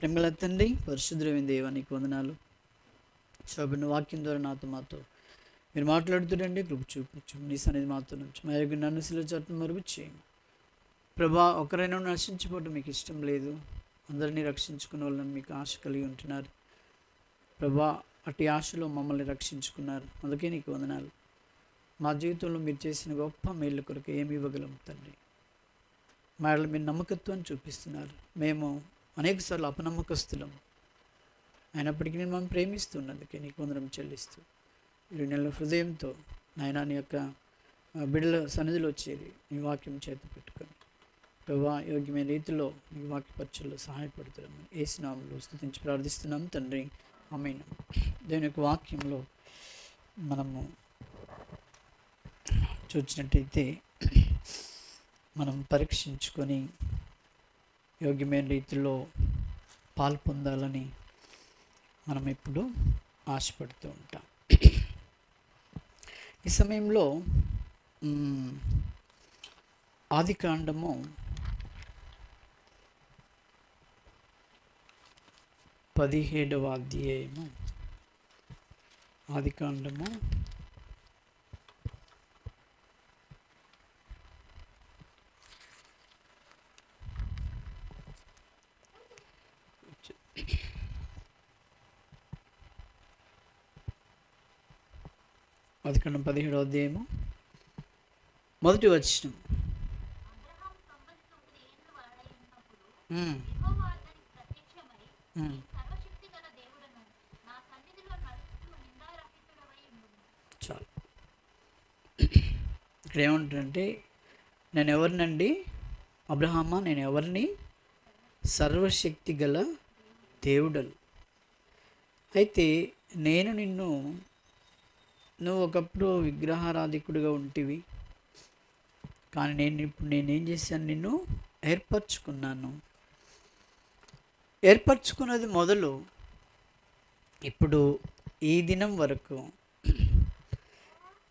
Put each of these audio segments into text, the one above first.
ప్రేమగల తండ్రి, పరిశుద్ధమైన దేవా, నీకు వందనాలు. శోభన వాక్యం ద్వారా నాతో మాతో మీరు మాట్లాడుతుండండి. కృప చూపించు. నీ సన్నిధి మాతో నుంచి మా యొక్క నన్ను శిలువ చాటున మరుగు చేయండి ప్రభా. ఒకరైనా నశించిపోవడం మీకు ఇష్టం లేదు, అందరినీ రక్షించుకునే వాళ్ళని మీకు ఆశ కలిగి ఉంటున్నారు ప్రభా. అట్టి ఆశలో మమ్మల్ని రక్షించుకున్నారు, అందుకే నీకు వందనాలు. మా జీవితంలో మీరు చేసిన గొప్ప మేళ్ళ కొరకు ఏమి ఇవ్వగలం తండ్రి. మాటలు మీరు నమ్మకత్వాన్ని చూపిస్తున్నారు. మేము అనేకసార్లు అపనమ్మకస్తులం అయినప్పటికీ నేను మనం ప్రేమిస్తున్నందుకే నీకు వందనం చెల్లిస్తూ మీరు నెల హృదయంతో నాయన నీ యొక్క బిడ్డల సన్నిధిలో చేరి నీ వాక్యం చేతి పెట్టుకొని ప్రభా యోగ్యమైన రీతిలో నీ వాక్య పరిచయలో సహాయపడుతున్నామని యేసు నామములో స్తుతించి ప్రార్థిస్తున్నాం తండ్రి, ఆమేన్. దేవుని యొక్క వాక్యంలో మనము చూసినట్టయితే మనం పరీక్షించుకొని యోగ్యమైన రీతిలో పాలు పొందాలని మనం ఎప్పుడు ఆశపడుతూ ఉంటాం. ఈ సమయంలో ఆదికాండము 17వ అధ్యాయము, ఆదికాండము 17వ అధ్యాయము మొదటి వచనం. చాలు. ఇక్కడ ఏమంటారంటే, నేను ఎవరినండి అబ్రహామా, నేను ఎవరిని? సర్వశక్తి గల దేవుడను. అయితే నేను నువ్వు ఒకప్పుడు విగ్రహారాధికుడిగా ఉంటివి, కానీ నేనేం చేశాను? నిన్ను ఏర్పరచుకున్నాను. ఏర్పరచుకున్నది మొదలు ఇప్పుడు ఈ దినం వరకు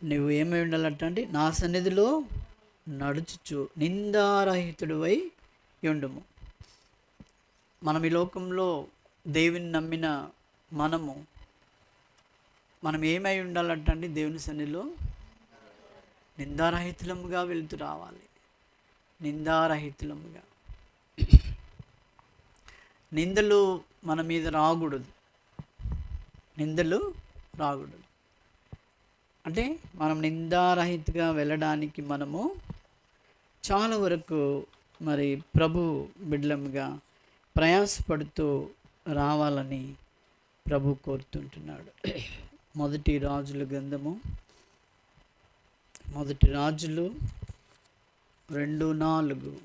నువ్వు ఏమై ఉండాలంటే నా సన్నిధిలో నడుచుచు నిందారహితుడివై ఉండుము. మనం ఈ లోకంలో దేవుని నమ్మిన మనం ఏమై ఉండాలంటే దేవుని సన్నిధిలో నిందారహితులముగా వెళ్తూ రావాలి. నిందారహితులముగా, నిందలు మన మీద రాకూడదు. నిందలు రాకూడదు అంటే మనం నిందారహితగా వెళ్ళడానికి మనము చాలా వరకు మరి ప్రభు బిడ్డలముగా ప్రయాసపడుతూ రావాలని ప్రభు కోరుతుంటున్నాడు. మొదటి రాజుల గ్రంథము, మొదటి రాజులు 2:4.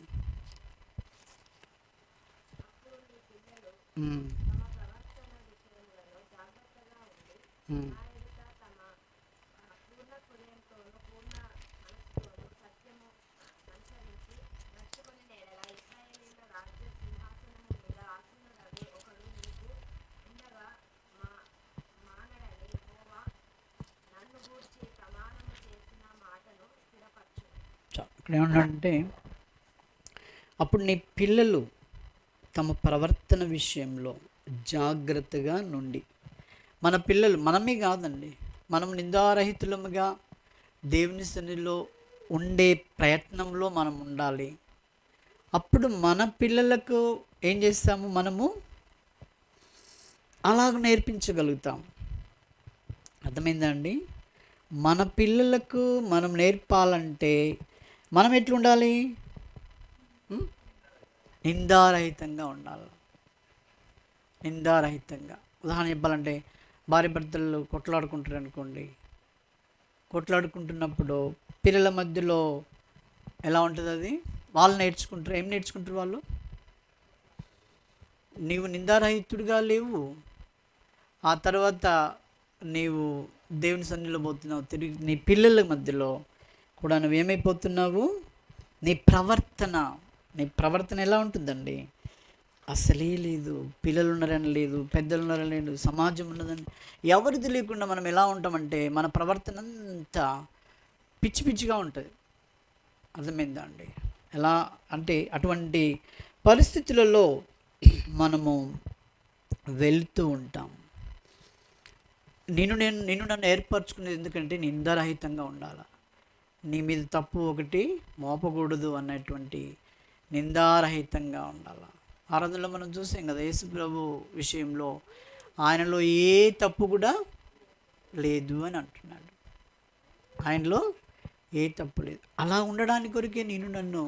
ఇక్కడ ఏమంటే, అప్పుడు నీ పిల్లలు తమ ప్రవర్తన విషయంలో జాగ్రత్తగా నుండి. మన పిల్లలు, మనమే కాదండి, మనం నిందారహితులముగా దేవుని సన్నిధిలో ఉండే ప్రయత్నంలో మనం ఉండాలి. అప్పుడు మన పిల్లలకు ఏం చేస్తాము? మనము అలాగ నేర్పించగలుగుతాం. అర్థమైందా అండి? మన పిల్లలకు మనం నేర్పాలంటే మనం ఎట్లుండాలి? నిందారహితంగా ఉండాలి. నిందారహితంగా. ఉదాహరణ చెప్పాలంటే, భార్య భర్తలు కొట్లాడుకుంటారు అనుకోండి. కొట్లాడుకుంటున్నప్పుడు పిల్లల మధ్యలో ఎలా ఉంటుంది అది? వాళ్ళు నేర్చుకుంటారు. ఏం నేర్చుకుంటారు వాళ్ళు? నీవు నిందారహితుడిగా లేవు, ఆ తర్వాత నీవు దేవుని సన్నిధిలో పోతున్నావు. తిరిగి నీ పిల్లల మధ్యలో కూడా నువ్వేమైపోతున్నావు? నీ ప్రవర్తన ఎలా ఉంటుందండి? అసలే లేదు. పిల్లలు ఉన్నారని లేదు, పెద్దలు ఉన్నారని లేదు, సమాజం ఉన్నదని ఎవరిది లేకుండా మనం ఎలా ఉంటామంటే మన ప్రవర్తన అంతా పిచ్చి పిచ్చిగా ఉంటుంది. అర్థమైందా అండి? ఎలా అంటే అటువంటి పరిస్థితులలో మనము వెళ్తూ ఉంటాం. నిన్ను నన్ను ఏర్పరచుకునేది ఎందుకంటే నిందారహితంగా ఉండాలి. నీ మీద తప్పు ఒకటి మోపకూడదు అన్నటువంటి నిందారహితంగా ఉండాలి. ఆరాధనలో మనం చూసాం కదా, యేసు ప్రభు విషయంలో ఆయనలో ఏ తప్పు కూడా లేదు అని అంటున్నాడు. ఆయనలో ఏ తప్పు లేదు. అలా ఉండడానికి కొరికే నన్ను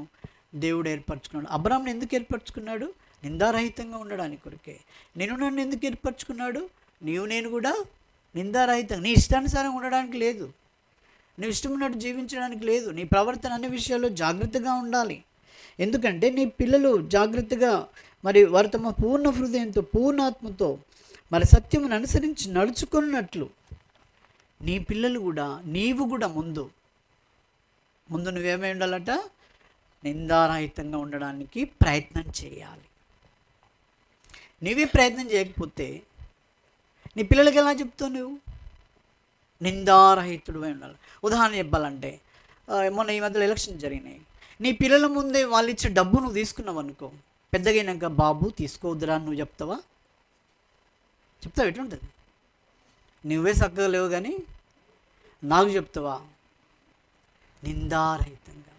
దేవుడు ఏర్పరచుకున్నాడు. అబ్రాహాంని ఎందుకు ఏర్పరచుకున్నాడు? నిందారహితంగా ఉండడానికి కొరికే. నన్ను ఎందుకు ఏర్పరచుకున్నాడు? నేను కూడా నిందారహితంగా, నీ ఇష్టానుసారం ఉండడానికి లేదు, నువ్వు ఇష్టం ఉన్నట్టు జీవించడానికి లేదు. నీ ప్రవర్తన అన్ని విషయాల్లో జాగ్రత్తగా ఉండాలి. ఎందుకంటే నీ పిల్లలు జాగ్రత్తగా మరి వారు తమ పూర్ణ హృదయంతో పూర్ణాత్మతో మరి సత్యమును అనుసరించి నడుచుకున్నట్లు నీ పిల్లలు కూడా, నీవు కూడా ముందు నువ్వేమై ఉండాలట? నిందారహితంగా ఉండడానికి ప్రయత్నం చేయాలి. నీవే ప్రయత్నం చేయకపోతే నీ పిల్లలకి ఎలా చెప్తావు? నువ్వు నిందారహితుడివై ఉండాలి. ఉదాహరణ చెప్పాలంటే, మొన్న ఈ మధ్యలో ఎలక్షన్ జరిగినాయి. నీ పిల్లల ముందే వాళ్ళు ఇచ్చే డబ్బు నువ్వు తీసుకున్నావు అనుకో, పెద్దగైనాక బాబు తీసుకోవద్దురా నువ్వు చెప్తావా? ఎట్లుంటుంది? నువ్వే చక్కగా లేవు కానీ నాకు చెప్తావా? నిందారహితంగా.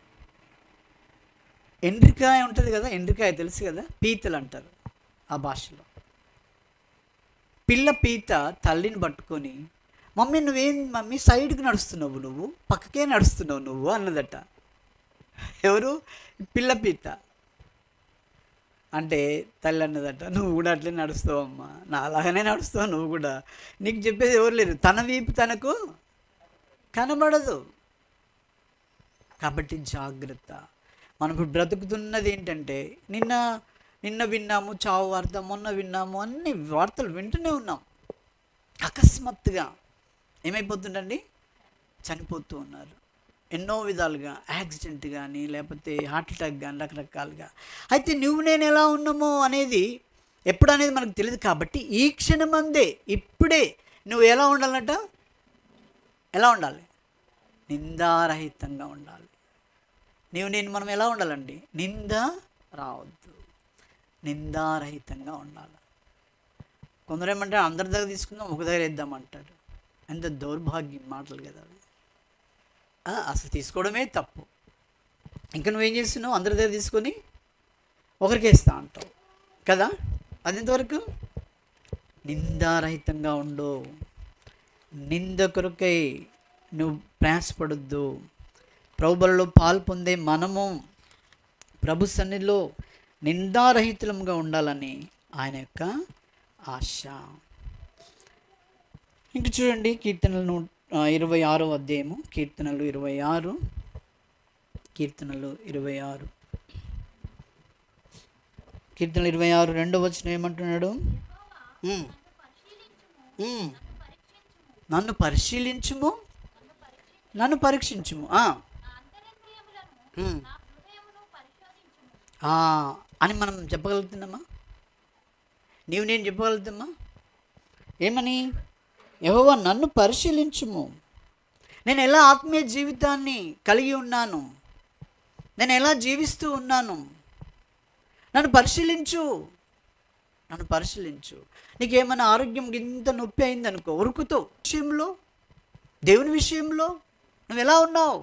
ఎండ్రికాయ ఉంటుంది కదా, ఎండ్రికాయ తెలుసు కదా, పీతలు అంటారు ఆ భాషలో. పిల్ల పీత తల్లిని పట్టుకొని, మమ్మీ మమ్మీ సైడ్కి నడుస్తున్నావు, నువ్వు పక్కకే నడుస్తున్నావు నువ్వు అన్నదట. ఎవరు? పిల్ల పీత. అంటే తల్లి అన్నదట, నువ్వు కూడా అట్లే నడుస్తావమ్మా, నా అలాగనే నడుస్తావు నువ్వు కూడా, నీకు చెప్పేది ఎవరు లేరు, తన వీపు తనకు కనబడదు. కాబట్టి జాగ్రత్త. మనం ఇప్పుడు బ్రతుకుతున్నది ఏంటంటే, నిన్న విన్నాము చావు వార్త, మొన్న విన్నాము, అన్ని వార్తలు వింటూనే ఉన్నాం. అకస్మాత్తుగా ఏమైపోతుందండి? చనిపోతూ ఉన్నారు. ఎన్నో విధాలుగా, యాక్సిడెంట్ కానీ లేకపోతే హార్ట్ అటాక్ కానీ రకరకాలుగా. అయితే నేను ఎలా ఉన్నామో అనేది ఎప్పుడనేది మనకు తెలియదు. కాబట్టి ఈ క్షణమందే, ఇప్పుడే నువ్వు ఎలా ఉండాలట? ఎలా ఉండాలి? నిందారహితంగా ఉండాలి. మనం ఎలా ఉండాలండి? నింద రావద్దు, నిందారహితంగా ఉండాలి. కొందరు ఏమంటారు, అందరి దగ్గర తీసుకుందాం ఒక దగ్గర వేద్దామంటారు. ఎంత దౌర్భాగ్యం మాటలు కదా అవి. అసలు తీసుకోవడమే తప్పు. ఇంకా నువ్వేం చేస్తున్నావు? అందరి దగ్గర తీసుకొని ఒకరికి వేస్తా అంటావు కదా. అది ఎంతవరకు? నిందారహితంగా ఉండు. నింద కొరకై నువ్వు ప్రయాసపడొద్దు. ప్రభువులో పాలు పొందే మనము ప్రభు సన్నిధిలో నిందారహితులంగా ఉండాలని ఆయన యొక్క ఆశ. ఇంక చూడండి, కీర్తనలు 26వ అధ్యాయము, కీర్తనలు 26 కీర్తనలు 26 2వ వచనం ఏమంటున్నాడు? నన్ను పరిశీలించుము, నన్ను పరీక్షించుము అని మనం చెప్పగలుగుతున్నామా? నేను చెప్పగలుగుతామా? ఏమని? యెహోవా నన్ను పరిశీలించుము, నేను ఎలా ఆత్మీయ జీవితాన్ని కలిగి ఉన్నాను, నేను ఎలా జీవిస్తూ ఉన్నాను, నన్ను పరిశీలించు. నీకేమైనా ఆరోగ్యం ఇంత నొప్పి అయిందనుకో, ఉరుకుతో విషయంలో, దేవుని విషయంలో నువ్వు ఎలా ఉన్నావు?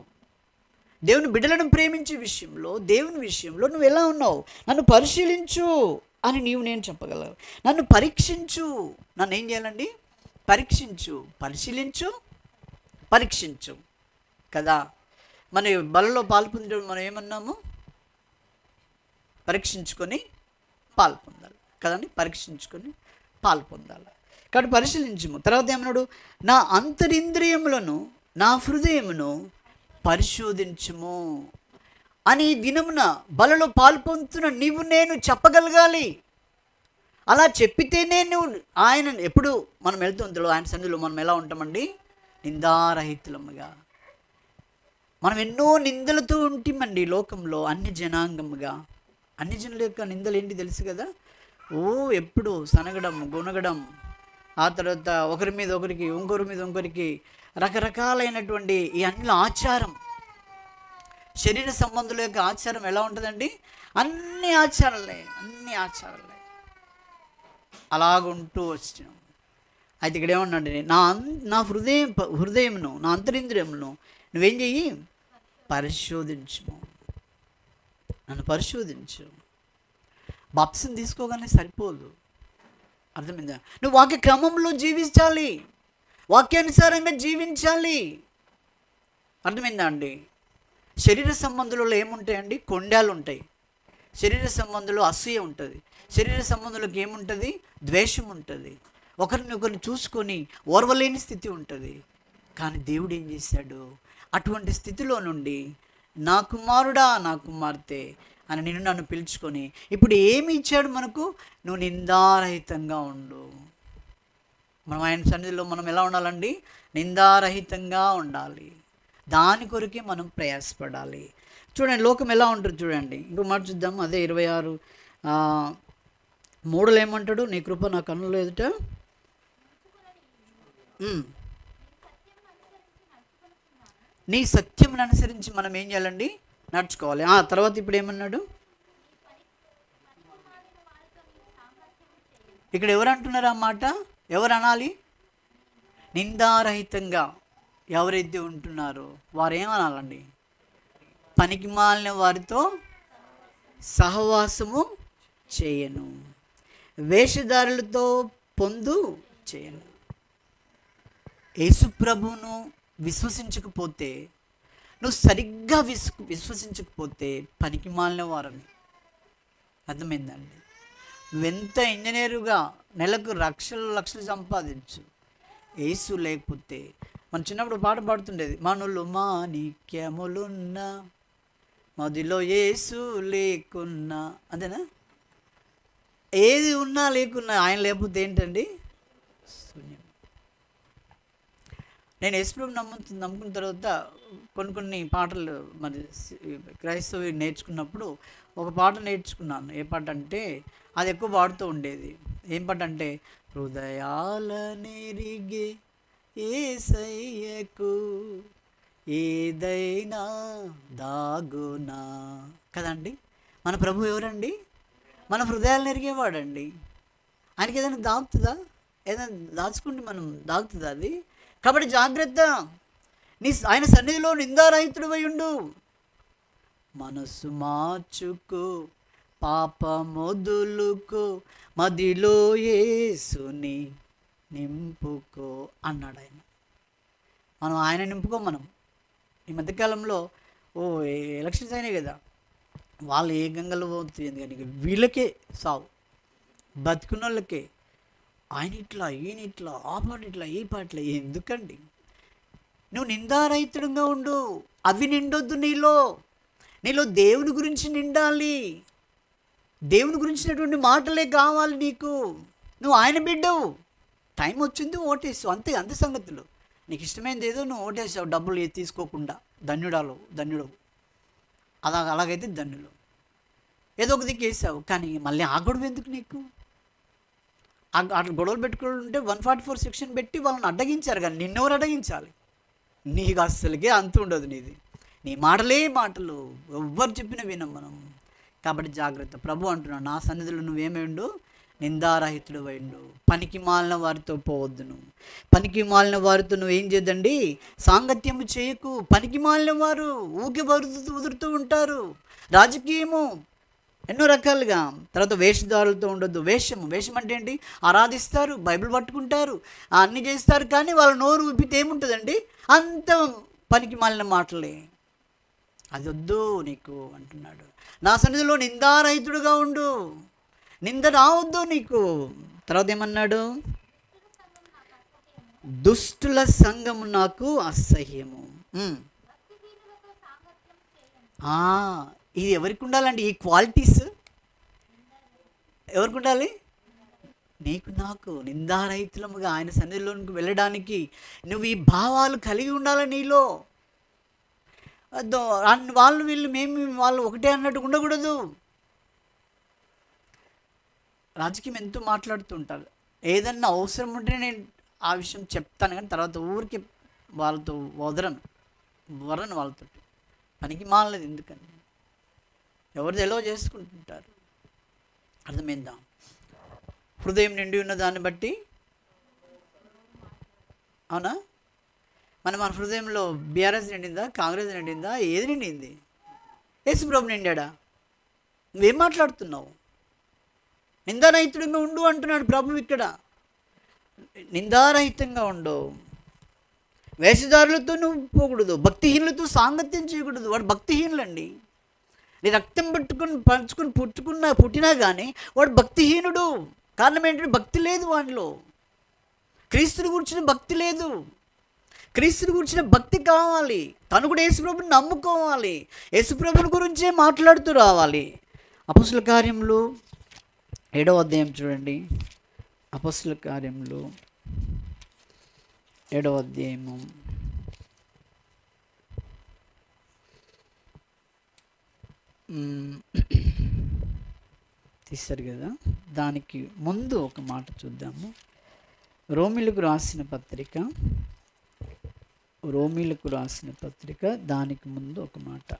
దేవుని బిడ్డలను ప్రేమించే విషయంలో, దేవుని విషయంలో నువ్వు ఎలా ఉన్నావు? నన్ను పరిశీలించు అని నేను చెప్పగలను. నన్ను పరీక్షించు. నన్ను ఏం చేయాలండి? పరీక్షించు కదా. మన బలలో పాల్పొందడం మనం ఏమన్నాము? పరీక్షించుకొని పాలు పొందాలి కదండి. పరీక్షించుకొని పాలు పొందాలి. కాబట్టి పరిశీలించుము. తర్వాత ఏమన్నాడు? నా అంతరింద్రియములను, నా హృదయమును పరిశోధించుము అని దినమున బలలో పాలు పొందుతున్న నేను చెప్పగలగాలి. అలా చెప్పితేనే నువ్వు ఆయన ఎప్పుడు మనం వెళ్తుందో ఆయన సన్నిధిలో మనం ఎలా ఉంటామండి? నిందారహితులముగా. మనం ఎన్నో నిందలతో ఉంటామండి లోకంలో, అన్ని జనాంగముగా. అన్ని జనుల యొక్క నిందలు ఏంటి తెలుసు కదా? ఎప్పుడు సనగడం, గునగడం, ఆ తర్వాత ఒకరి మీద ఒకరికి, ఇంకొకరి మీద ఇంకొకరికి, రకరకాలైనటువంటి ఈ అన్ని ఆచారం, శరీర సంబంధుల యొక్క ఆచారం ఎలా ఉంటుందండి? అన్ని ఆచారాలే. అలాగుంటూ వచ్చినాం. అయితే ఇక్కడ ఏమన్నాడు, నా హృదయంను నా అంతరింద్రియమును నువ్వేం చెయ్యి, పరిశోధించు, నన్ను పరిశోధించు. బాప్తిసం తీసుకోగానే సరిపోదు, అర్థమైందా? నువ్వు వాక్య క్రమంలో జీవించాలి, వాక్యానుసారంగా జీవించాలి, అర్థమైందా అండి? శరీర సంబంధులలో ఏముంటాయండి? కొండాలు ఉంటాయి. శరీర సంబంధంలో అసూయ ఉంటుంది. శరీర సంబంధులకు ఏముంటుంది? ద్వేషం ఉంటుంది. ఒకరిని చూసుకొని ఓర్వలేని స్థితి ఉంటుంది. కానీ దేవుడు ఏం చేశాడు? అటువంటి స్థితిలో నుండి నా కుమారుడా, నా కుమార్తె అని నన్ను పిలుచుకొని ఇప్పుడు ఏమి ఇచ్చాడు మనకు? నువ్వు నిందారహితంగా ఉండు. మనం ఆయన సన్నిధిలో మనం ఎలా ఉండాలండి? నిందారహితంగా ఉండాలి. దాని కొరకే మనం ప్రయాసపడాలి. చూడండి లోకం ఎలా ఉంటుంది చూడండి. ఇంకో మాట చూద్దాం. అదే 26:3 ఏమంటాడు? నీ కృప నా కన్నుల ఎదుట నీ సత్యమును అనుసరించి మనం ఏం చేయాలండి? నడుచుకోవాలి. తర్వాత ఇప్పుడు ఏమన్నాడు? ఇక్కడ ఎవరు అంటున్నారు ఆ మాట? ఎవరు అనాలి? నిందారహితంగా ఎవరైతే ఉంటున్నారో వారు ఏమనాలండి? పనికి మాలిన వారితో సహవాసము చేయను, వేషధారులతో పొందు చేయను. యేసు ప్రభువును విశ్వసించకపోతే, నువ్వు సరిగ్గా విశ్వసించకపోతే పనికి మాలిన వారని అర్థమైందండి. నువ్వెంత ఇంజనీరుగా నెలకు లక్షలు సంపాదించు, యేసు లేకపోతే, మన చిన్నప్పుడు పాట పాడుతుండేది, మనులు మాణిక్యములున్న మదిలో యేసు లేకున్నా, అంతేనా? ఏది ఉన్నా లేకున్నా ఆయన లేకపోతే ఏంటండి? శూన్యం. నేను యేసుప్రభుని నమ్ముకున్న తర్వాత కొన్ని పాటలు మరి క్రైస్తవ నేర్చుకున్నప్పుడు ఒక పాట నేర్చుకున్నాను. ఏ పాట అంటే అది ఎక్కువ పాడుతూ ఉండేది. ఏం పాట అంటే, హృదయాల నెరిగే యేసయ్యకు ఏదైనా దాగునా కదండి. మన ప్రభు ఎవరండి? మన హృదయాలు నెరిగేవాడండి. ఆయనకి ఏదైనా దాగుతుందా? ఏదైనా దాచుకుంటే మనం దాగుతుందా అది? కాబట్టి జాగ్రత్త. ఆయన సన్నిధిలో నిందారహితుడివై ఉండు. మనసు మార్చుకో, పాపమొదులుకో, మదిలో యేసుని నింపుకో అన్నాడు ఆయన. ఆయన నింపుకో. మనం ఈ మధ్యకాలంలో ఎలక్షన్స్ అయినాయి కదా, వాళ్ళు ఏ గంగలో పోతుంది కానీ వీళ్ళకే సావు, బతుకున్న వాళ్ళకే. ఆయన ఇట్లా, ఈయన ఇట్లా, ఆ పాట ఇట్లా, ఈ పాట ఇట్లా. ఎందుకండి? నువ్వు నిందారహితుడంగా ఉండు. అవి నిండొద్దు నీలో దేవుని గురించి నిండాలి. దేవుని గురించినటువంటి మాటలే కావాలి నీకు. నువ్వు ఆయన బిడ్డవు. టైం వచ్చింది ఓటేసావు, అంతే సంగతులు. నీకు ఇష్టమైనది ఏదో నువ్వు ఓటేసావు, డబ్బులు తీసుకోకుండా. ధన్యుడవు. అలాగైతే ధన్యులు. ఏదో ఒక దిక్కు వేసావు, కానీ మళ్ళీ ఆ గొడవ ఎందుకు నీకు? అట్లా గొడవలు పెట్టుకుంటే 144 సెక్షన్ పెట్టి వాళ్ళని అడ్డగించారు, కానీ నిన్నెవరు అడ్డగించాలి? నీకు అస్సలకే అంతు ఉండదు. నీ మాటలు ఎవ్వరు చెప్పినా వినం మనం. కాబట్టి జాగ్రత్త. ప్రభు అంటున్నాడు, నా సన్నిధిలో నువ్వేమై ఉండు? నిందారహితుడు ఉండు. పనికి మాలిన వారితో పోవద్దును. పనికి మాలిన వారితో నువ్వేం చేద్దండి? సాంగత్యము చేయకు. పనికి మాలిన వారు ఊకే ఉదురుతూ ఉంటారు. రాజకీయము ఎన్నో రకాలుగా. తర్వాత వేషధారులతో ఉండొద్దు. వేషం అంటే ఏంటి? ఆరాధిస్తారు, బైబిల్ పట్టుకుంటారు, అన్నీ చేస్తారు, కానీ వాళ్ళ నోరు ఉబ్బితే ఏముంటుందండి? అంత పనికి మాలిన మాటలే. అది వద్దు నీకు అంటున్నాడు. నా సన్నిధిలో నిందారహితుడుగా ఉండు, నింద రావద్దు నీకు. తర్వాత ఏమన్నాడు? దుష్టుల సంఘము నాకు అసహ్యము. ఇది ఎవరికి ఉండాలండి? ఈ క్వాలిటీస్ ఎవరికి ఉండాలి? నీకు నాకు. నిందారహితులముగా ఆయన సన్నిధిలోనికి వెళ్ళడానికి నువ్వు ఈ భావాలు కలిగి ఉండాలి నీలో. వాళ్ళు వీళ్ళు వాళ్ళు ఒకటే అన్నట్టు ఉండకూడదు. రాజకీయం ఎంతో మాట్లాడుతుంటారు. ఏదన్నా అవసరం ఉంటే నేను ఆ విషయం చెప్తాను, కానీ తర్వాత ఊరికి వాళ్ళతో వదరను వాళ్ళతో. పనికి మాలలేదు. ఎందుకని? ఎవరిది ఎలా చేసుకుంటుంటారు. అర్థమైందా? హృదయం నిండి ఉన్న దాన్ని బట్టి. అవునా? మన హృదయంలో బీఆర్ఎస్ నిండిందా, కాంగ్రెస్ నిండిందా, ఏది నిండింది? యేసుప్రభు నిండాడా? నువ్వేం మాట్లాడుతున్నావు? నిందారహితుడిగా ఉండు అంటున్నాడు ప్రభు ఇక్కడ. నిందారహితంగా ఉండవు. వేషధారులతో నువ్వు పోకూడదు, భక్తిహీనులతో సాంగత్యం చేయకూడదు. వాడు భక్తిహీనులండి. నీ రక్తం పంచుకుని పుట్టినా కానీ వాడు భక్తిహీనుడు. కారణం ఏంటంటే భక్తి లేదు వాడిలో. క్రీస్తుని గురించిన భక్తి లేదు. క్రీస్తుని గురించిన భక్తి కావాలి. తను కూడా యేసుప్రభుని నమ్ముకోవాలి. యేసుప్రభుని గురించే మాట్లాడుతూ రావాలి. అపొస్తలుల కార్యములు 7వ అధ్యాయం చూడండి. అపొస్తలుల కార్యములు 7వ అధ్యాయము తీశారు కదా, దానికి ముందు ఒక మాట చూద్దాము. రోమీలకు రాసిన పత్రిక దానికి ముందు ఒక మాట.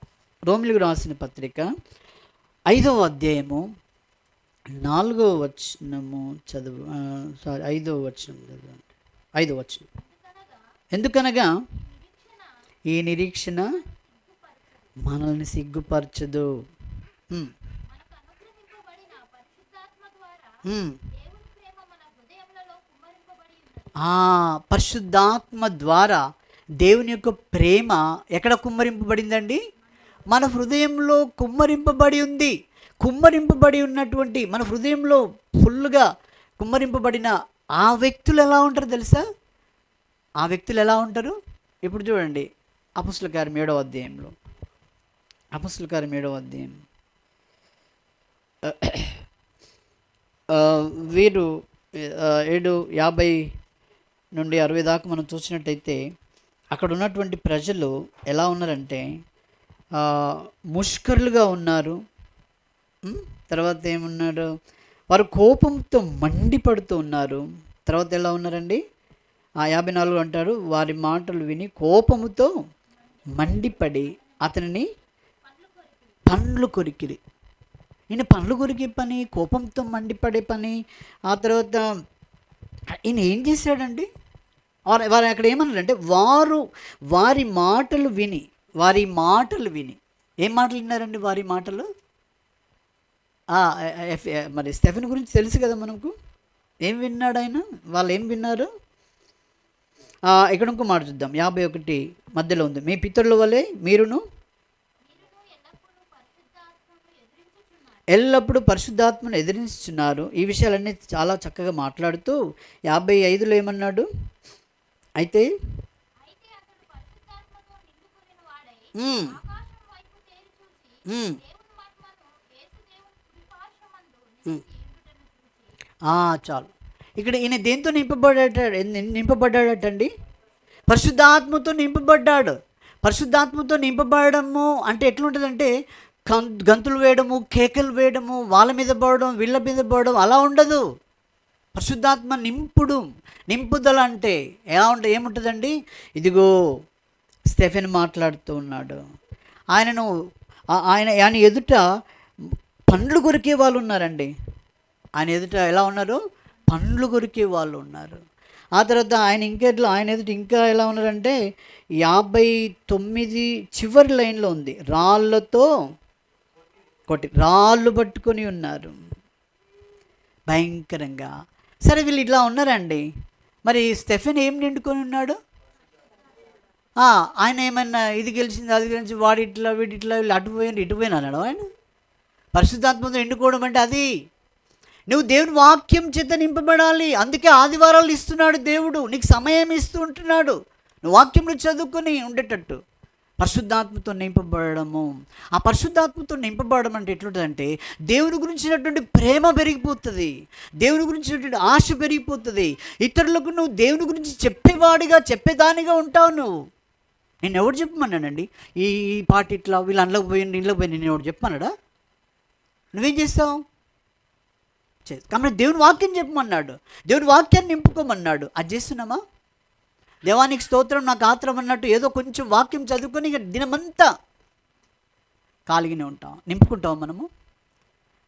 రోమీలకు రాసిన పత్రిక 5వ అధ్యాయము 4వ వచనము చదువు. 5వ వచనం చదవండి. 5వ వచనం. ఎందుకనగా ఈ నిరీక్షణ మనల్ని సిగ్గుపరచదు. పరిశుద్ధాత్మ ద్వారా దేవుని యొక్క ప్రేమ ఎక్కడ కుమ్మరింపబడిందండి? మన హృదయంలో కుమ్మరింపబడి ఉంది. కుమ్మరింపబడి ఉన్నటువంటి మన హృదయంలో ఫుల్గా కుమ్మరింపబడిన ఆ వ్యక్తులు ఎలా ఉంటారు తెలుసా? ఆ వ్యక్తులు ఎలా ఉంటారు? ఇప్పుడు చూడండి, అపొస్తలుల కార్యం 7వ అధ్యాయంలో. అపొస్తలుల కార్యం 7వ అధ్యాయం వీరు 7:50 నుండి 60 దాకా మనం చూసినట్టయితే అక్కడ ఉన్నటువంటి ప్రజలు ఎలా ఉన్నారంటే ముష్కరులుగా ఉన్నారు. తర్వాత ఏమున్నారు? వారు కోపంతో మండిపడుతూ ఉన్నారు. తర్వాత ఎలా ఉన్నారండి? 54 అంటారు, వారి మాటలు విని కోపముతో మండిపడి అతనిని పండ్లు కొరికిరి. ఈయన పండ్లు కొరికే పని, కోపంతో మండిపడే పని. ఆ తర్వాత ఈయన ఏం చేశాడండి? వారు అక్కడ ఏమన్నారంటే వారి మాటలు విని ఏం మాటలు విన్నారండి? వారి మాటలు మరి స్టెఫెన్ గురించి తెలుసు కదా మనకు. ఏం విన్నాడు ఆయన? వాళ్ళు ఏం విన్నారు? ఇక్కడ ఇంకో మాట చూద్దాం. 51 మధ్యలో ఉంది. మీ పితరుల వలె మీరును ఎల్లప్పుడూ పరిశుద్ధాత్మను ఎదిరించుచున్నారు. ఈ విషయాలన్నీ చాలా చక్కగా మాట్లాడుతూ 55లో ఏమన్నాడు? అయితే చాలు. ఇక్కడ ఈయన దేంతో నింపబడ్డాడటండి? పరిశుద్ధాత్మతో నింపబడ్డాడు. పరిశుద్ధాత్మతో నింపబడము అంటే ఎట్లుంటుందంటే గంతులు వేయడము, కేకలు వేయడము, వాళ్ళ మీద పడడం, వీళ్ళ మీద పడడం అలా ఉండదు. పరిశుద్ధాత్మ నింపుదల అంటే ఎలా ఉంటుంది? ఏముంటుందండి? ఇదిగో స్టెఫెన్ మాట్లాడుతూ ఉన్నాడు. ఆయన ఎదుట పండ్లు కొరికే వాళ్ళు ఉన్నారండి. ఆయన ఎదుట ఎలా ఉన్నారు? పండ్లు కొరికే వాళ్ళు ఉన్నారు. ఆ తర్వాత ఆయన ఎదుట ఇంకా ఎలా ఉన్నారంటే 59 చివరి లైన్లో ఉంది, రాళ్ళతో రాళ్ళు పట్టుకొని ఉన్నారు భయంకరంగా. సరే, వీళ్ళు ఇట్లా ఉన్నారండి. మరి స్టెఫెన్ ఏం నిండుకొని ఉన్నాడు? ఆయన ఏమన్నా ఇది గెలిచింది, అది గెలిచి వాడి ఇట్లా వీడిట్లా వీళ్ళు అటు పోయినా అన్నాడు ఆయన. పరిశుద్ధాత్మతో నిండుకోవడం అంటే అది. నువ్వు దేవుని వాక్యం చేత నింపబడాలి. అందుకే ఆదివారాలు ఇస్తున్నాడు దేవుడు, నీకు సమయం ఇస్తూ ఉంటున్నాడు నువ్వు వాక్యంలో చదువుకొని ఉండేటట్టు. పరిశుద్ధాత్మతో నింపబడము. ఆ పరిశుద్ధాత్మతో నింపబడడం అంటే ఎట్లుంటుందంటే దేవుని గురించినటువంటి ప్రేమ పెరిగిపోతుంది, దేవుని గురించినటువంటి ఆశ పెరిగిపోతుంది. ఇతరులకు నువ్వు దేవుని గురించి చెప్పేదానిగా ఉంటావు. నేను ఎవరు చెప్పమన్నానండి? ఈ పాట ఇట్లా వీళ్ళు అందులోకి పోయి ఇంట్లోకి పోయి నేను ఎవరు చెప్పమన్నాడా? నువ్వేం చేస్తావు? కాబట్టి దేవుని వాక్యం చెప్పమన్నాడు, దేవుని వాక్యాన్ని నింపుకోమన్నాడు. అది చేస్తున్నామా? దేవానికి స్తోత్రం, నాకు ఆత్రం అన్నట్టు ఏదో కొంచెం వాక్యం చదువుకొని ఇక దినమంతా ఖాళీగానే ఉంటాం. నింపుకుంటాం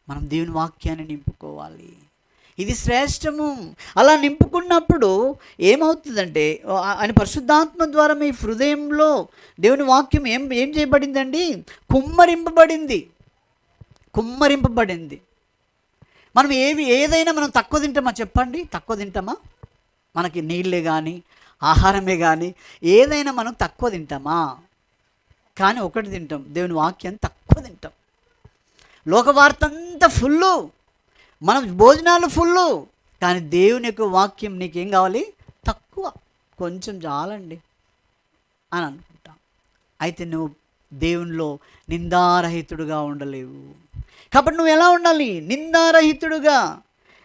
మనం దేవుని వాక్యాన్ని నింపుకోవాలి. ఇది శ్రేష్టము. అలా నింపుకున్నప్పుడు ఏమవుతుందంటే ఆయన పరిశుద్ధాత్మ ద్వారా మీ హృదయంలో దేవుని వాక్యం ఏం ఏం చేయబడిందండి? కుమ్మరింపబడింది. మనం ఏదైనా మనం తక్కువ తింటామా చెప్పండి? తక్కువ తింటామా? మనకి నీళ్ళే కానీ ఆహారమే కానీ ఏదైనా మనం తక్కువ తింటామా? కానీ ఒకటి తింటాం, దేవుని వాక్యాన్ని తక్కువ తింటాం. లోకవార్త అంతా ఫుల్లు, మన భోజనాలు ఫుల్లు, కానీ దేవుని యొక్క వాక్యం నీకేం కావాలి? తక్కువ, కొంచెం చాలండి అని అనుకుంటాం. అయితే నువ్వు దేవునిలో నిందారహితుడుగా ఉండలేవు. కాబట్టి నువ్వు ఎలా ఉండాలి? నిందారహితుడుగా,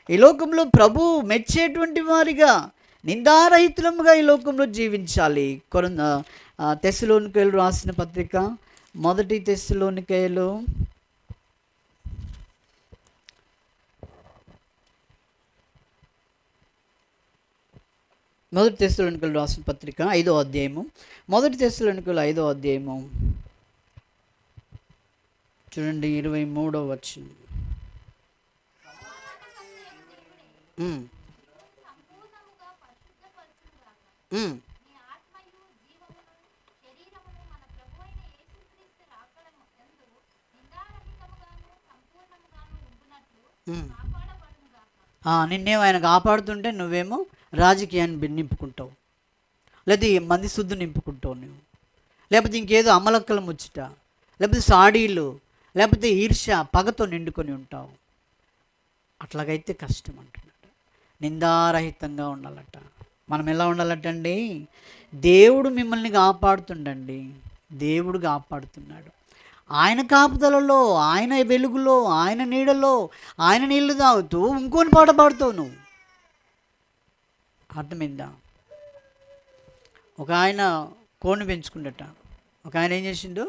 ఈ లోకంలో ప్రభు మెచ్చేటువంటి వారిగా, నిందారహితులముగా ఈ లోకంలో జీవించాలి. తెస్సలోనికైలు రాసిన పత్రిక, మొదటి తెస్సలోనికైలు రాసిన పత్రిక 5వ అధ్యాయము, మొదటి తెస్సలోనికైలు 5వ అధ్యాయము చూడండి 23వ వచనం. నిన్నేమో ఆయన కాపాడుతుంటే నువ్వేమో రాజకీయాన్ని నింపుకుంటావు, లేకపోతే మంది శుద్ధి నింపుకుంటావు నువ్వు, లేకపోతే ఇంకేదో అమలక్కల ముచ్చట, లేకపోతే సాడీలు, లేకపోతే ఈర్ష్య పగతో నిండుకొని ఉంటావు. అట్లాగైతే కష్టం అంటున్నాడు. నిందారహితంగా ఉండాలట. మనం ఎలా ఉండాలటండి? దేవుడు మిమ్మల్ని కాపాడుతుండండి, దేవుడు కాపాడుతున్నాడు. ఆయన కాపుదలలో, ఆయన వెలుగులో, ఆయన నీడలో, ఆయన నీళ్లు తాగుతూ ఇంకోని పాట పాడుతావు నువ్వు. అర్థమైందా? ఒక ఆయన కోడిని పెంచుకుండట. ఒక ఆయన ఏం చేసిండు?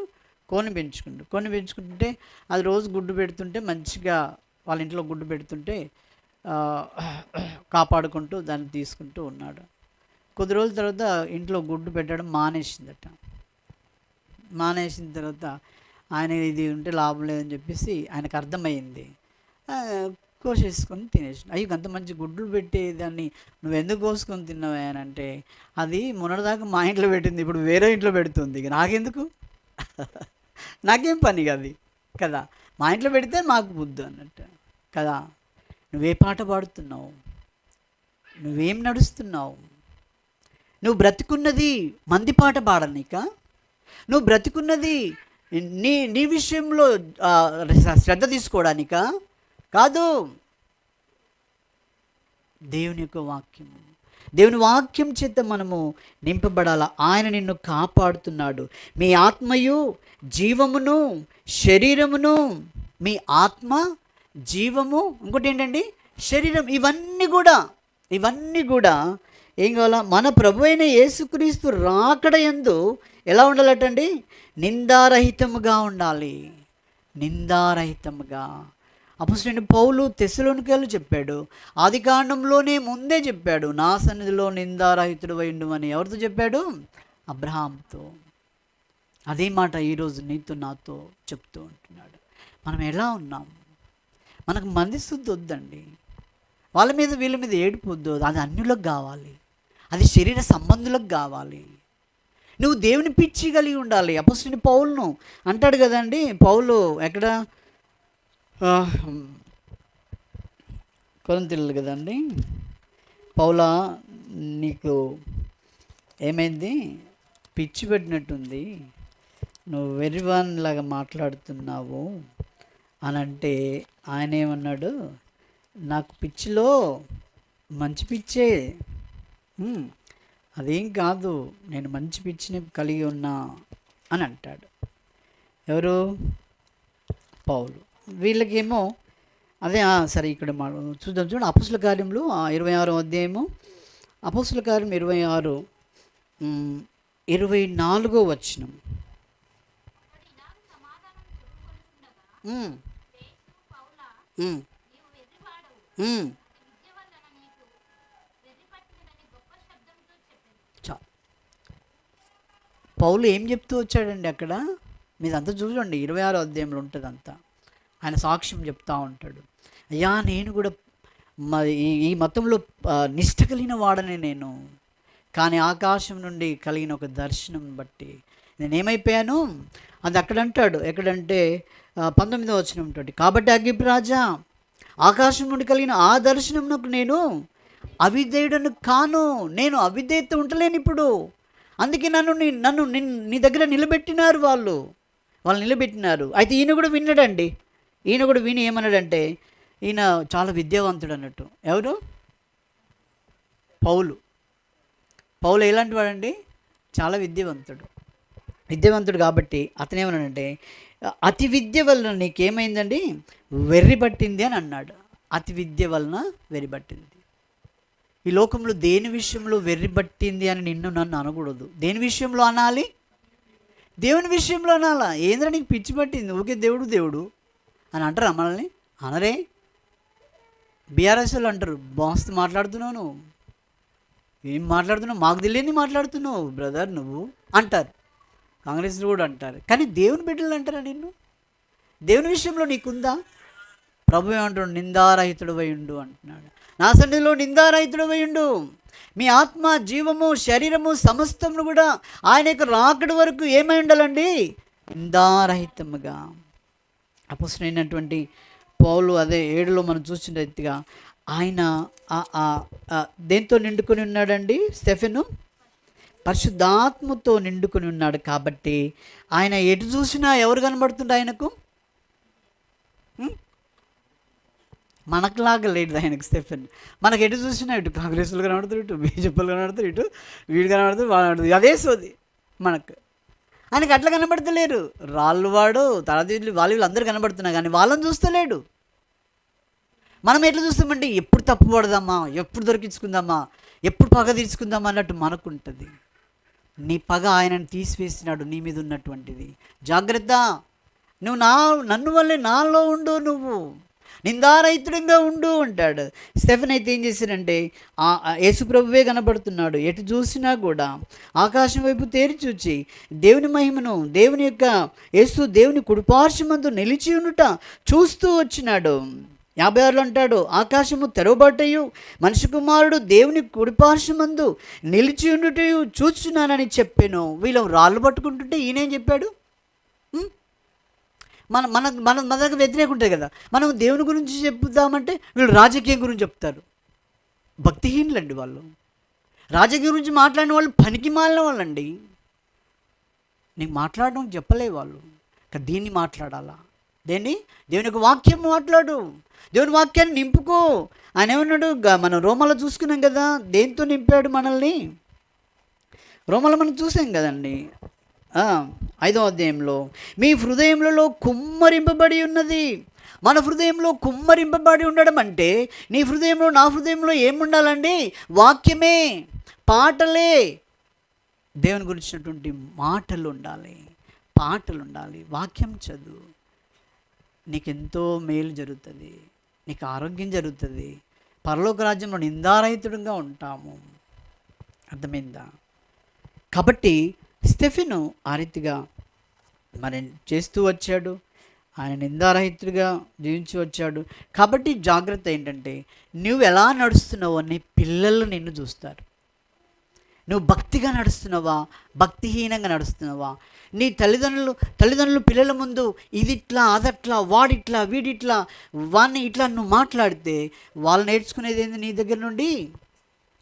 కోడిని పెంచుకుంటుంటే అది రోజు గుడ్డు పెడుతుంటే, మంచిగా వాళ్ళ ఇంట్లో గుడ్డు పెడుతుంటే కాపాడుకుంటూ దాన్ని తీసుకుంటూ ఉన్నాడు. కొద్ది రోజుల తర్వాత ఇంట్లో గుడ్డు పెట్టడం మానేసిందట. మానేసిన తర్వాత ఆయన ఇది ఉంటే లాభం లేదని చెప్పేసి ఆయనకు అర్థమైంది. కోసేసుకొని తినేసి, అయ్యో అంత మంచి గుడ్లు పెట్టేదాన్ని నువ్వు ఎందుకు కోసుకొని తిన్నావు అని అంటే, అది మొన్నటిదాకా మా ఇంట్లో పెట్టింది, ఇప్పుడు వేరే ఇంట్లో పెడుతుంది, ఇక నాకెందుకు, నాకేం పని అది కదా, మా ఇంట్లో పెడితే మాకు బుద్ధి అన్నట్టు కదా. నువ్వే పాట పాడుతున్నావు? నువ్వేం నడుస్తున్నావు? నువ్వు బ్రతికున్నది మంది పాట పాడనీక? నువ్వు బ్రతికున్నది నీ విషయంలో శ్రద్ధ తీసుకోవడానికా? కాదు. దేవుని యొక్క వాక్యము, దేవుని వాక్యం చేత మనము నింపబడాల. ఆయన నిన్ను కాపాడుతున్నాడు. మీ ఆత్మయు జీవమును శరీరమును, మీ ఆత్మ జీవము, ఇంకోటి ఏంటండి? శరీరం. ఇవన్నీ కూడా ఏం కావాలా? మన ప్రభు అయిన యేసుక్రీస్తు రాకడ యందు ఎలా ఉండాలటండి? నిందారహితముగా ఉండాలి. నిందారహితముగా అపొస్తలుడైన పౌలు తెస్సలోనికైలు చెప్పాడు, ఆదికాండంలోనే ముందే చెప్పాడు, నా సన్నిధిలో నిందారహితుడు ఉండుమని. ఎవరితో చెప్పాడు? అబ్రహాంతో. అదే మాట ఈరోజు నీతో నాతో చెప్తూ ఉంటున్నాడు. మనం ఎలా ఉన్నాం? మనకు మంది శుద్ధి వద్దండి, వాళ్ళ మీద వీళ్ళ మీద ఏడిపోద్దు. అది అన్యులకు కావాలి, అది శరీర సంబంధులకు కావాలి. నువ్వు దేవుని పిచ్చి కలిగి ఉండాలి. అపొస్తలుడైన పౌలును అంటాడు కదండి, పౌలు ఎక్కడ కొరింథీయులు కదండి, పౌలా నీకు ఏమైంది? పిచ్చి పెట్టినట్టుంది, నువ్వు వెర్రివాన్ లాగా మాట్లాడుతున్నావు అని అంటే, ఆయన ఏమన్నాడు? నాకు పిచ్చిలో మంచి పిచ్చే, అదేం కాదు, నేను మంచి పిచ్చిని కలిగి ఉన్నా అని అంటాడు. ఎవరు? పౌలు. వీళ్ళకేమో అదే సరే ఇక్కడ చూద్దాం. చూడండి అపొస్తలుల కార్యములు 26వ అధ్యాయము, అపొస్తలుల కార్యం 26 24వ వచనం. పౌలు ఏం చెప్తూ వచ్చాడండి అక్కడ? మీదంతా చూడండి, 26వ అధ్యాయంలో ఉంటుంది అంతా. ఆయన సాక్ష్యం చెప్తూ ఉంటాడు. అయ్యా నేను కూడా మరి ఈ మతంలో నిష్ట కలిగిన వాడనే నేను, కానీ ఆకాశం నుండి కలిగిన ఒక దర్శనం బట్టి నేనేమైపోయాను. అది అక్కడ అంటాడు, ఎక్కడంటే 19వ వచనం తోటి, కాబట్టి అగ్గిపు రాజా, ఆకాశం నుండి కలిగిన ఆ దర్శనంకు నేను అవిధేయుడను కాను. నేను అవిధేయత ఉండలేను ఇప్పుడు. అందుకే నన్ను నీ దగ్గర నిలబెట్టినారు వాళ్ళు నిలబెట్టినారు. అయితే ఈయన కూడా విన్నాడండి. ఈయన కూడా విని ఏమన్నాడంటే, ఈయన చాలా విద్యావంతుడు అన్నట్టు. ఎవరు? పౌలు ఎలాంటి వాడండి? చాలా విద్యావంతుడు కాబట్టి అతను ఏమన్నాడంటే, అతి విద్య వలన నీకేమైందండి? వెర్రి పట్టింది అని అన్నాడు. అతి విద్య వలన వెర్రి పట్టింది. ఈ లోకంలో దేని విషయంలో వెర్రి పట్టింది అని నన్ను అనకూడదు. దేని విషయంలో అనాలి? దేవుని విషయంలో అనాలా? ఏంద్రా నీకు పిచ్చి పట్టింది, ఓకే దేవుడు అని అంటారా మనల్ని? అనరే. బీఆర్ఎస్ వాళ్ళు అంటారు, బాస్తో మాట్లాడుతున్నావు నువ్వు, ఏం మాట్లాడుతున్నావు, మాకు తెలియని మాట్లాడుతున్నావు బ్రదర్ నువ్వు అంటారు. కాంగ్రెస్లో కూడా అంటారు. కానీ దేవుని బిడ్డలు అంటారా నిన్ను? దేవుని విషయంలో నీకుందా? ప్రభు ఏమంటాడు? నిందారహితుడు ఉండు అంటున్నాడు. నా సన్నిధిలో నిందారహితుడు ఉండు. మీ ఆత్మ, జీవము, శరీరము సమస్తమును కూడా ఆయన యొక్క రాకడ వరకు ఏమై ఉండాలండి? నిందారహితముగా. అపొస్తలుడైనటువంటి పౌలు అదే 7లో మనం చూసిన రీతిగా ఆయన దేంతో నిండుకొని ఉన్నాడండి? స్టెఫెను పరిశుద్ధాత్మతో నిండుకొని ఉన్నాడు. కాబట్టి ఆయన ఎటు చూసినా ఎవరు కనబడుతుండే ఆయనకు? మనకులాగా లేదు ఆయనకు స్టెఫెన్. మనకు ఎటు చూసినా ఇటు కాంగ్రెస్లు కనబడుతుంది, ఇటు బీజేపీలు కనబడుతుంది, ఇటు వీడు కనబడుతుంది, వాడు కనబడుతుంది. అదే సోది మనకు. ఆయనకు అట్లా కనబడతలేరు. రాళ్ళు వాడు తలదీళ్ళు వాళ్ళు అందరూ కనబడుతున్నా కానీ వాళ్ళని చూస్తలేడు. మనం ఎట్లా చూస్తామంటే ఎప్పుడు తప్పు పడదామా, ఎప్పుడు దొరికించుకుందామా, ఎప్పుడు పగ తీర్చుకుందామా అన్నట్టు మనకుంటుంది. నీ పగ ఆయనను తీసివేసినాడు నీ మీద ఉన్నటువంటిది. జాగ్రత్త, నువ్వు నన్ను వల్లే నాలో ఉండు, నువ్వు నిందారహితుడంగా ఉండు అంటాడు. స్టెఫెన్ అయితే ఏం చేశాడంటే యేసుప్రభువే కనబడుతున్నాడు. ఎటు చూసినా కూడా ఆకాశం వైపు తేరి చూచి దేవుని మహిమను, దేవుని యొక్క యేసు దేవుని కుడిపార్శ్వమందు నిలిచి ఉండుట చూస్తూ వచ్చినాడు. 56లో అంటాడు, ఆకాశము తెరవబట్టయు మనిషి కుమారుడు దేవుని కుడిపార్శ్వమందు నిలిచి ఉండుటయు చూస్తున్నానని చెప్పాను. వీళ్ళు రాళ్ళు పట్టుకుంటుంటే ఈయనేం చెప్పాడు? మన దగ్గర వ్యతిరేకం ఉంటుంది కదా. మనం దేవుని గురించి చెప్తామంటే వీళ్ళు రాజకీయం గురించి చెప్తారు. భక్తిహీనులండి వాళ్ళు. రాజకీయం గురించి మాట్లాడిన వాళ్ళు పనికి మాలిన వాళ్ళండి. నీకు మాట్లాడడం చెప్పలే వాళ్ళు, దీన్ని మాట్లాడాలా? దేవుని యొక్క వాక్యం మాట్లాడు, దేవుని వాక్యాన్ని నింపుకో. ఆయన ఏమన్నాడు? మనం రోమాలో చూసుకున్నాం కదా, దేంతో నింపాడు మనల్ని? రోమాలో మనం చూసాం కదండి 5వ అధ్యాయంలో, మీ హృదయములలో కుమ్మరింపబడి ఉన్నది. మన హృదయంలో కుమ్మరింపబడి ఉండడం అంటే నీ హృదయంలో, నా హృదయంలో ఏముండాలండి? వాక్యమే, పాటలే, దేవుని గురించినటువంటి మాటలు ఉండాలి, వాక్యం చదువు. నీకెంతో మేలు జరుగుతుంది, నీకు ఆరోగ్యం జరుగుతుంది, పరలోక రాజ్యంలో నిందారహితుడంగా ఉంటాము. అర్థమైందా? కాబట్టి స్టెఫెను ఆ రీతిగా మరి చేస్తూ వచ్చాడు. ఆయన నిందారహితుడిగా జీవించి వచ్చాడు. కాబట్టి జాగ్రత్త ఏంటంటే, నువ్వు ఎలా నడుస్తున్నావు అని పిల్లలు నిన్ను చూస్తారు. నువ్వు భక్తిగా నడుస్తున్నావా, భక్తిహీనంగా నడుస్తున్నావా? నీ తల్లిదండ్రులు పిల్లల ముందు ఇది ఇట్లా, అదట్లా, వాడిట్లా, వీడిట్లా, వాడిని ఇట్లా నువ్వు మాట్లాడితే వాళ్ళు నేర్చుకునేది ఏంది నీ దగ్గర నుండి?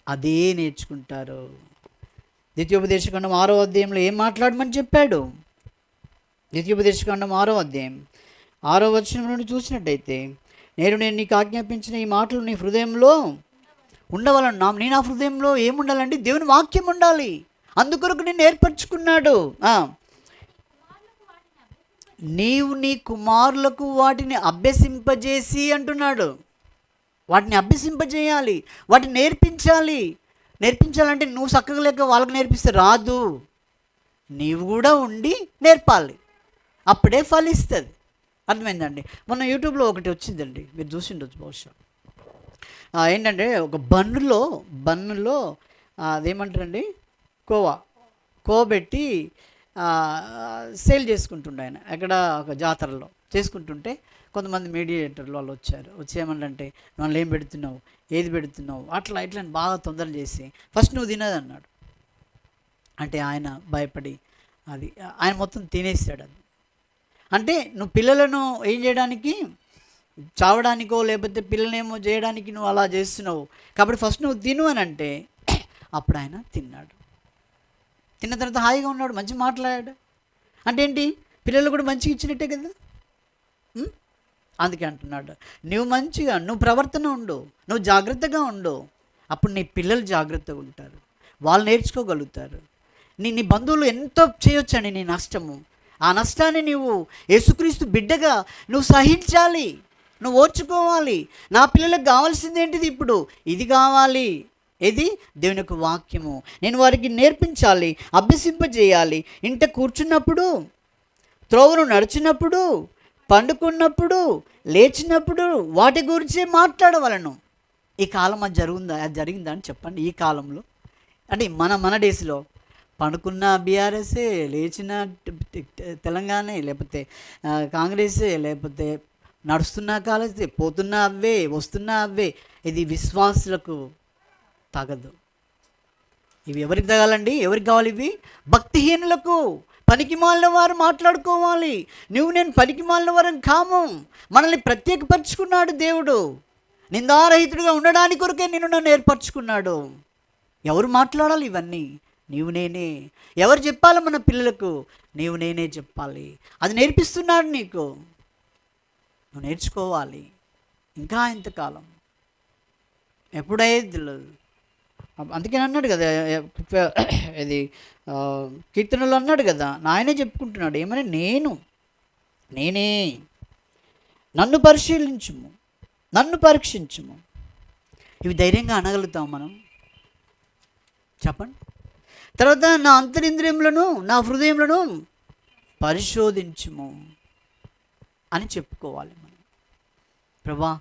అదే నేర్చుకుంటారు. ద్వితీయోపదేశకాండం 6వ అధ్యాయంలో ఏం మాట్లాడమని చెప్పాడు? ద్వితీయోపదేశకాండం 6వ అధ్యాయం 6వ వచనం నుండి చూసినట్టయితే, నేను నీకు ఆజ్ఞాపించిన ఈ మాటలు నీ హృదయంలో ఉండవాలన్నా. నా హృదయంలో ఏముండాలండి? దేవుని వాక్యం ఉండాలి. అందుకొరకు నేను ఏర్పరచుకున్నాడు. నీవు నీ కుమారులకు వాటిని అభ్యసింపజేసి అంటున్నాడు. వాటిని అభ్యసింపజేయాలి, వాటిని నేర్పించాలంటే నువ్వు చక్కగా లేక వాళ్ళకి నేర్పిస్తే రాదు. నీవు కూడా ఉండి నేర్పాలి, అప్పుడే ఫలిస్తుంది. అర్థమైందండి? మొన్న యూట్యూబ్లో ఒకటి వచ్చిందండి, మీరు చూసిండొచ్చు బహుశా. ఏంటంటే ఒక బన్నులో అదేమంటారండి, కోవా పెట్టి సేల్ చేసుకుంటుండే ఆయన. ఎక్కడ ఒక జాతరలో చేసుకుంటుంటే కొంతమంది మీడియేటర్లు వాళ్ళు వచ్చారు. వచ్చి ఏమంటే నువ్వు ఏం పెడుతున్నావు, ఏది పెడుతున్నావు, అట్లా ఇట్లా అని బాగా తొందర చేసి ఫస్ట్ నువ్వు తినదు అన్నాడు. అంటే ఆయన భయపడి అది ఆయన మొత్తం తినేసాడు. అది అంటే నువ్వు పిల్లలను ఏం చేయడానికి, చావడానికో లేకపోతే పిల్లలేమో చేయడానికి నువ్వు అలా చేస్తున్నావు, కాబట్టి ఫస్ట్ నువ్వు తిను అని అంటే అప్పుడు ఆయన తిన్నాడు. తిన్న తర్వాత హాయిగా ఉన్నాడు, మంచి మాట్లాడాడు. అంటే ఏంటి, పిల్లలు కూడా మంచిగా ఇచ్చినట్టే కదా. అందుకే అంటున్నాడు, నువ్వు మంచిగా నువ్వు ప్రవర్తన ఉండు, నువ్వు జాగ్రత్తగా ఉండు, అప్పుడు నీ పిల్లలు జాగ్రత్తగా ఉంటారు, వాళ్ళు నేర్చుకోగలుగుతారు. నీ బంధువులు ఎంతో చేయొచ్చండి నీ నష్టము, ఆ నష్టాన్ని నువ్వు యేసుక్రీస్తు బిడ్డగా నువ్వు సహించాలి, నువ్వు ఓర్చుకోవాలి. నా పిల్లలకు కావాల్సింది ఏంటిది, ఇప్పుడు ఇది కావాలి, ఇది దేవుని యొక్క వాక్యము, నేను వారికి నేర్పించాలి, అభ్యసింపజేయాలి. ఇంట కూర్చున్నప్పుడు, త్రోవను నడిచినప్పుడు, పండుకున్నప్పుడు, లేచినప్పుడు వాటి గురించే మాట్లాడవలను. ఈ కాలం అది జరిగిందా అని చెప్పండి. ఈ కాలంలో అంటే మన డేస్లో పండుకున్న బీఆర్ఎస్ఏ, లేచిన తెలంగాణ, లేకపోతే కాంగ్రెసే, లేకపోతే నడుస్తున్న కాలేజీ, పోతున్న అవే, వస్తున్న అవే. ఇది విశ్వాసులకు తగదు. ఇవి ఎవరికి తగాలండి, ఎవరికి కావాలి? ఇవి భక్తిహీనులకు, పనికి మాలిన వారు మాట్లాడుకోవాలి. నువ్వు నేను పనికి మాలిన వారం కాము, మనల్ని ప్రత్యేకపరుచుకున్నాడు దేవుడు. నిందారహితుడిగా ఉండడానికి కొరకే నిన్ను నన్ను ఏర్పరచుకున్నాడు. ఎవరు మాట్లాడాలి ఇవన్నీ? నీవు నేనే. ఎవరు చెప్పాలి మన పిల్లలకు? నీవు నేనే చెప్పాలి. అది నేర్పిస్తున్నాడు నీకు, నువ్వు నేర్చుకోవాలి. ఇంకా ఎంతకాలం, ఎప్పుడైతే తెలియదు. అందుకే అన్నాడు కదా, ఇది కీర్తనలు అన్నాడు కదా, ఆయనే చెప్పుకుంటున్నాడు ఏమని, నేనే నన్ను పరిశీలించుము, నన్ను పరీక్షించుము. ఇవి ధైర్యంగా అనగలుగుతాం మనం, చెప్పండి. తర్వాత నా అంతరింద్రియములను, నా హృదయములను పరిశోధించుము అని చెప్పుకోవాలి మనం. ప్రభా,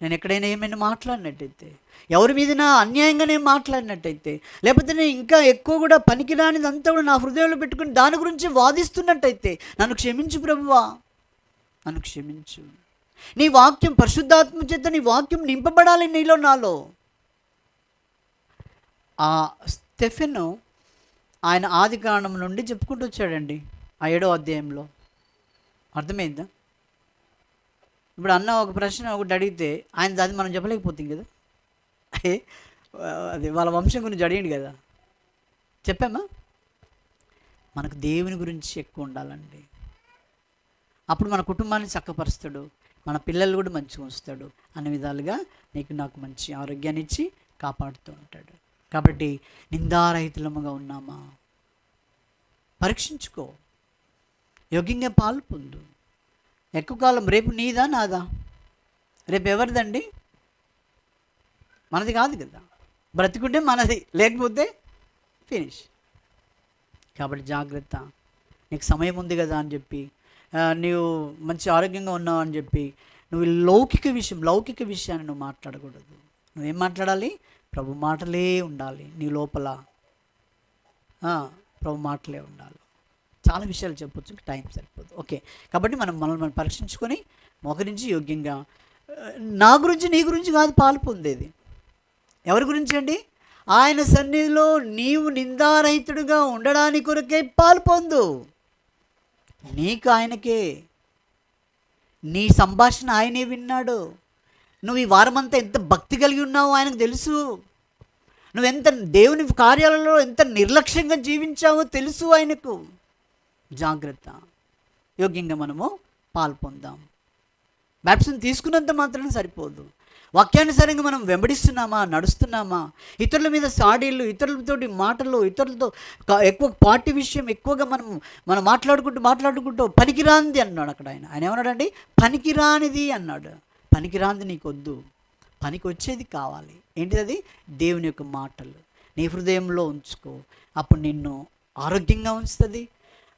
నేను ఎక్కడైనా ఏమైనా మాట్లాడినట్టయితే, ఎవరి మీద నా అన్యాయంగా నేను మాట్లాడినట్టయితే, లేకపోతే నేను ఇంకా ఎక్కువ కూడా పనికిరానిదంతా కూడా నా హృదయంలో పెట్టుకుని దాని గురించి వాదిస్తున్నట్టయితే నన్ను క్షమించు ప్రభువా, నన్ను క్షమించు. నీ వాక్యం, పరిశుద్ధాత్మ చేత నీ వాక్యం నింపబడాలి నీలో, నాలో. ఆ స్టెఫెను ఆయన ఆది కాండం నుండి చెప్పుకుంటూ వచ్చాడండి, ఆ 7వ అధ్యాయంలో. అర్థమైందా? ఇప్పుడు అన్న ఒక ప్రశ్న ఒకటి అడిగితే ఆయన అది మనం చెప్పలేకపోతాం కదా. అది వాళ్ళ వంశం గురించి అడిగింది కదా, చెప్పామా? మనకు దేవుని గురించి ఎక్కువ ఉండాలండి. అప్పుడు మన కుటుంబాన్ని చక్కపరుస్తాడు, మన పిల్లలు కూడా మంచిగా ఉంచుతాడు, అన్ని విధాలుగా నీకు నాకు మంచి ఆరోగ్యాన్ని ఇచ్చి కాపాడుతూ ఉంటాడు. కాబట్టి నిందారహితులముగా ఉన్నామా పరీక్షించుకో, యోగ్యంగా పాలు పొందు. ఎక్కువ కాలం రేపు నీదా నాదా? రేపు ఎవరిదండి? మనది కాదు కదా. బ్రతికుంటే మనది, లేకపోతే ఫినిష్. కాబట్టి జాగ్రత్త. నీకు సమయం ఉంది కదా అని చెప్పి, నీవు మంచి ఆరోగ్యంగా ఉన్నావు అని చెప్పి నువ్వు లౌకిక విషయాన్ని నువ్వు మాట్లాడకూడదు. నువ్వేం మాట్లాడాలి? ప్రభు మాటలే ఉండాలి నీ లోపల. ప్రభు మాటలే ఉండాలి. చాలా విషయాలు చెప్పొచ్చు, టైం సరిపోదు. ఓకే, కాబట్టి మనం పరీక్షించుకొని మోకరించి యోగ్యంగా, నా గురించి నీ గురించి కాదు పాలు పొందేది. ఎవరి గురించి అండి? ఆయన సన్నిధిలో నీవు నిందారహితుడిగా ఉండడానికి కొరకే పాలు పొందు. నీకు ఆయనకే, నీ సంభాషణ ఆయనే విన్నాడు. నువ్వు ఈ వారమంతా ఎంత భక్తి కలిగి ఉన్నావో ఆయనకు తెలుసు. నువ్వెంత దేవుని కార్యాలలో ఎంత నిర్లక్ష్యంగా జీవించావో తెలుసు ఆయనకు. జాగ్రత్త, యోగ్యంగా మనము పాలు పొందాం. బాప్టిజం తీసుకున్నంత మాత్రం సరిపోదు. వాక్యానుసారంగా మనం వెంబడిస్తున్నామా, నడుస్తున్నామా? ఇతరుల మీద సాడీళ్ళు, ఇతరులతోటి మాటలు, ఇతరులతో ఎక్కువ పార్టీ విషయం ఎక్కువగా మనం మాట్లాడుకుంటూ పనికిరానిది అన్నాడు అక్కడ ఆయన ఏమన్నాడండి? పనికిరానిది అన్నాడు. పనికిరానిది నీకు వద్దు, పనికి వచ్చేది కావాలి. ఏంటిది అది? దేవుని యొక్క మాటలు నీ హృదయంలో ఉంచుకో, అప్పుడు నిన్ను ఆరోగ్యంగా ఉంచుతుంది.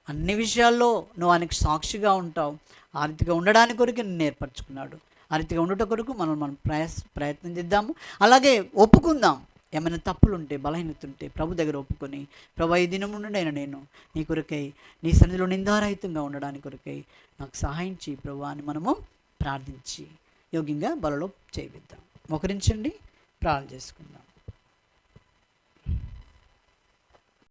అన్ని విషయాల్లో నువ్వు ఆయనకు సాక్షిగా ఉంటావు. ఆ రీతిగా ఉండడానికి కొరకు నిన్ను ఏర్పరచుకున్నాడు. ఆ రీతిగా ఉండట కొరకు మనం ప్రయత్నం చేద్దాము. అలాగే ఒప్పుకుందాం, ఏమైనా తప్పులు ఉంటే, బలహీనత ఉంటే ప్రభు దగ్గర ఒప్పుకొని, ప్రభు ఈ దినం నుండి నేను నీ కొరకై నీ సన్నిధిలో నిందారహితంగా ఉండడానికి కొరకై నాకు సహాయం చేయి ప్రభు అని మనము ప్రార్థించి యోగ్యంగా బలలో చేయిద్దాం. మోకరించండి, ప్రార్థన చేసుకుందాం.